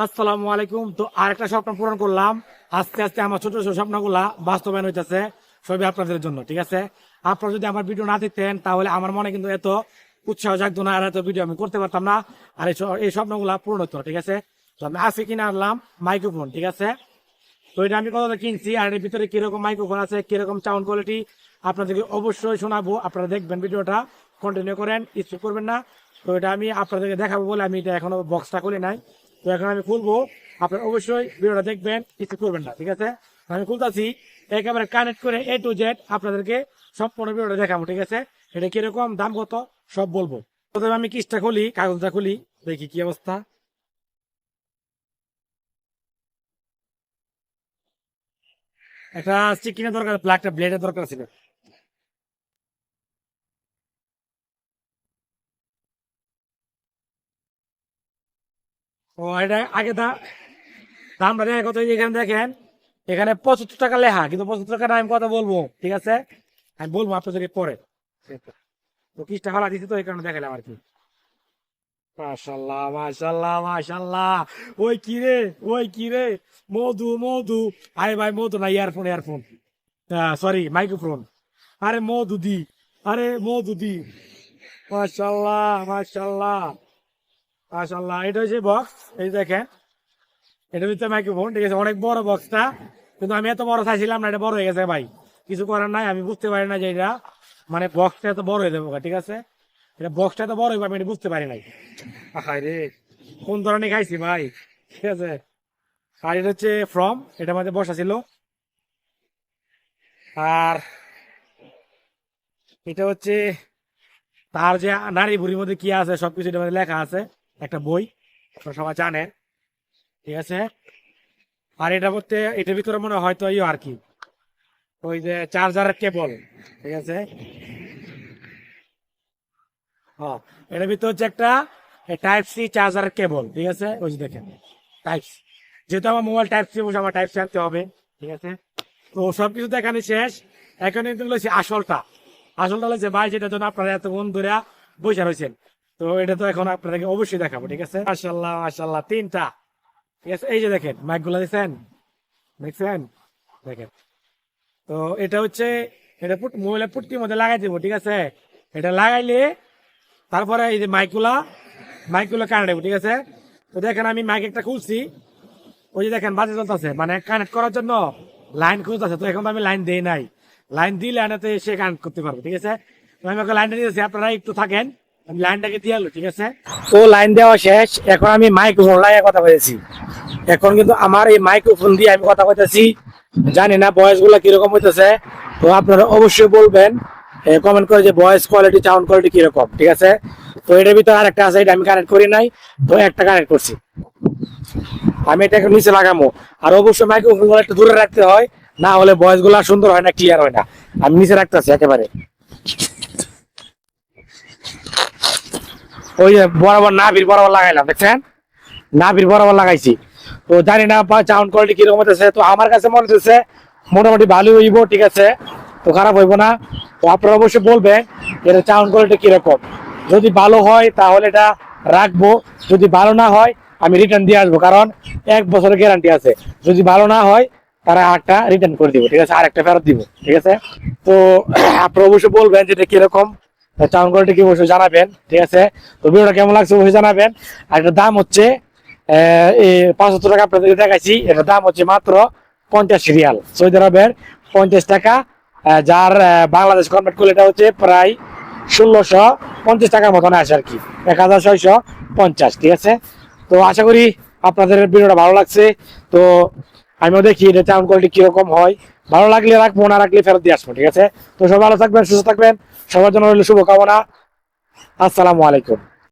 আসসালামু আলাইকুম। তো আরেকটা স্বপ্ন পূরণ করলাম। আস্তে আস্তে আমার ছোট ছোট স্বপ্নগুলা বাস্তবায়ন হইতেছে, সবই আপনাদের জন্য। ঠিক আছে, আপনারা যদি আমার ভিডিও না দেখতেন তাহলে আমার মনে কিন্তু এত উৎসাহ জাগতো না, আর এত ভিডিও আমি করতে পারতাম না, আর এই স্বপ্নগুলা পূরণ হতো। ঠিক আছে, তো আমি আজকে কিনে আনলাম মাইক্রোফোন। ঠিক আছে, তো এটা আমি কত কিনছি আর এর ভিতরে কিরকম মাইক্রোফোন আছে, কিরকম সাউন্ড কোয়ালিটি আপনাদেরকে অবশ্যই শোনাবো। আপনারা দেখবেন, ভিডিওটা কন্টিনিউ করেন, স্কিপ করবেন না। তো এটা আমি আপনাদেরকে দেখাবো বলে আমি এটা এখনো বক্সটা খুলি নাই। তো এখন আমি খুলবো, আপনারা অবশ্যই ভিডিওটা দেখবেন, স্কিপ করবেন না। ঠিক আছে, আমি খুলতেছি, একেবারে কানেক্ট করে A to Z আপনাদেরকে সম্পূর্ণ ভিডিওটা দেখাবো। ঠিক আছে, এটা কিরকম, দাম কত, সব বলবো। প্রথমে আমি কিসটা খুলি, কাগজটা খুলি, দেখি কি অবস্থা। একটা চিকিনের দরকার, একটা ব্লেডের দরকার ছিল। ও এটা আগে দামটা দেখেন কত, এই যে এখানে দেখেন, এখানে 75 টাকা লেখা, কিন্তু 75 টাকা আমি কথা বলবো। ঠিক আছে, আমি বলবো আপনাদেরকে পরে। তো কিসটা হলা দিচ্ছি, তো এই কারণে দেখালাম আর কি। মাশাল্লাহ মাশাল্লাহ মাশাল্লাহ। ওই কিরে, ওই কিরে, মধু মধু। আরে ভাই মধু না, ইয়ারফোন ইয়ারফোন, সরি মাইক্রোফোন। আরে মধু দি, আরে মধু দি। মাশাল্লাহ মাশাল্লাহ মাশাল্লাহ। এটা হচ্ছে বক্স, এই দেখেন, এটার ভিতরে মাইক্রোফোন। ঠিক আছে, অনেক বড় বক্সটা, কিন্তু আমি এত বড় চাইছিলাম না, এটা বড় হয়ে গেছে ভাই। কিছু করার নাই, আমি বুঝতে পারি না যে এটা মানে বক্সটা এত বড় হয়ে যাবো। ঠিক আছে, এটা বক্সটা এত বড় হইবে আমি এটা বুঝতে পারি নাই। হায় রে, কোন ধরনের খাইছি ভাই। ঠিক আছে, আর এটা হচ্ছে ফ্রম, এটা মধ্যে বসা ছিল। আর এটা হচ্ছে তার যে নারী বুড়ির মধ্যে কি আছে সবকিছু এটার মধ্যে লেখা আছে, একটা বই, আপনারা সবাই জানেন। ঠিক আছে, আর এটা বলতে এটার ভিতরে মনে হয় হয়তো ইয়ে আর কি, ওই যে চার্জারের কেবল। ঠিক আছে, হ্যাঁ, এটার ভিতরে হচ্ছে একটা টাইপ সি চার্জারের কেবল। ঠিক আছে, ওই যে দেখেন টাইপ সি, যেহেতু আমার মোবাইল টাইপ সি বসে আমার টাইপ সি আনতে হবে। ঠিক আছে, তো সবকিছু দেখানো শেষ। এখন কিন্তু লইছি আসলটা, আসলটা লইছে ভাই, যেটার জন্য আপনারা এতক্ষণ ধরে বসে রয়েছেন। তো এটা তো এখন আপনাদেরকে অবশ্যই দেখাবো। ঠিক আছে, মাশাল্লাহ মাশাল্লাহ, তিনটা। ঠিক আছে, এই যে দেখেন মাইক গুলা দিচ্ছেন, দেখছেন, দেখেন। তো এটা হচ্ছে, এটা মোবাইলের পুটকির মধ্যে লাগাই দিব। ঠিক আছে, এটা লাগাইলে তারপরে এই যে মাইকগুলো কানেক্ট হবে। ঠিক আছে, তো দেখেন আমি মাইক একটা খুলছি, ওই যে দেখেন বাজে চলতেছে, মানে কানেক্ট করার জন্য লাইন খুঁজতেছে। তো এখন তো আমি লাইন দেই নাই, লাইন দিলে আনাতে সে কানেক্ট করতে পারবে। ঠিক আছে, তো আমি ওকে লাইনটা দিয়েছি, আপনারা একটু থাকেন, আমি লাইনটাকে দিয়ে আলো। ঠিক আছে, তো লাইন দেওয়া শেষ, এখন আমি মাইক্রোফোন লাগিয়ে কথা বলেছি। এখন কিন্তু আমার এই মাইক্রোফোন দিয়ে আমি কথা বলতেছি, জানি না ভয়েস গুলা কিরকম হইতেছে। তো আপনারা অবশ্যই বলবেন কমেন্ট করে যে ভয়েস কোয়ালিটি, সাউন্ড কোয়ালিটি কিরকম। ঠিক আছে, তো এটার ভিতরে আর একটা আছে, এটা আমি কানেক্ট করি নাই, তো একটা কানেক্ট করছি। আমি এটাকে নিচে লাগাবো, আর অবশ্যই মাইক্রোফোন গুলো একটু দূরে রাখতে হয়, না হলে ভয়েস গুলা সুন্দর হয় না, ক্লিয়ার হয় না। আমি নিচে রাখতেছি একেবারে, ওই যে বরাবর নাভির বরাবর লাগাইলাম, দেখছেন, নাভির বরাবর লাগাইছি। তো জানি না সাউন্ড কোয়ালিটি কিরকম হতেছে, তো আমার কাছে মনে হচ্ছে মোটামুটি ভালো হইব। ঠিক আছে, তো খারাপ হইব না। তো আপনারা অবশ্যই বলবেন এটা সাউন্ড কোয়ালিটি কিরকম। যদি ভালো হয় তাহলে এটা রাখবো, যদি ভালো না হয় আমি রিটার্ন দিয়ে আসবো, কারণ 1 বছরের গ্যারান্টি আছে। যদি ভালো না হয় তারা আরেকটা রিটার্ন করে দিব। ঠিক আছে, আরেকটা ফেরত দিব। ঠিক আছে, তো আপনারা অবশ্যই বলবেন যে এটা কিরকম সাউন্ড কোয়ালিটি, কি অবশ্যই জানাবেন। ঠিক আছে, তো ভিডিওটা কেমন লাগছে অবশ্যই জানাবেন। আর এটার দাম হচ্ছে 75 টাকা আপনাদেরকে দেখাইছি, এটার দাম হচ্ছে মাত্র 50 রিয়াল, সৌদি আরবের 50 টাকা। যার বাংলাদেশ কনভার্ট করলে এটা হচ্ছে প্রায় 1650 টাকার মতন আসে আর কি, 1650। ঠিক আছে, তো আশা করি আপনাদের ভিডিওটা ভালো লাগছে। তো আমিও দেখি এটা সাউন্ড কোয়ালিটি কিরকম হয়, ভালো লাগলে রাখবো, না রাখলে ফেরত দিয়ে আসবো। ঠিক আছে, তো সবাই ভালো থাকবেন, সুস্থ থাকবেন, সবার জন্য রইল শুভকামনা। আসসালামু আলাইকুম।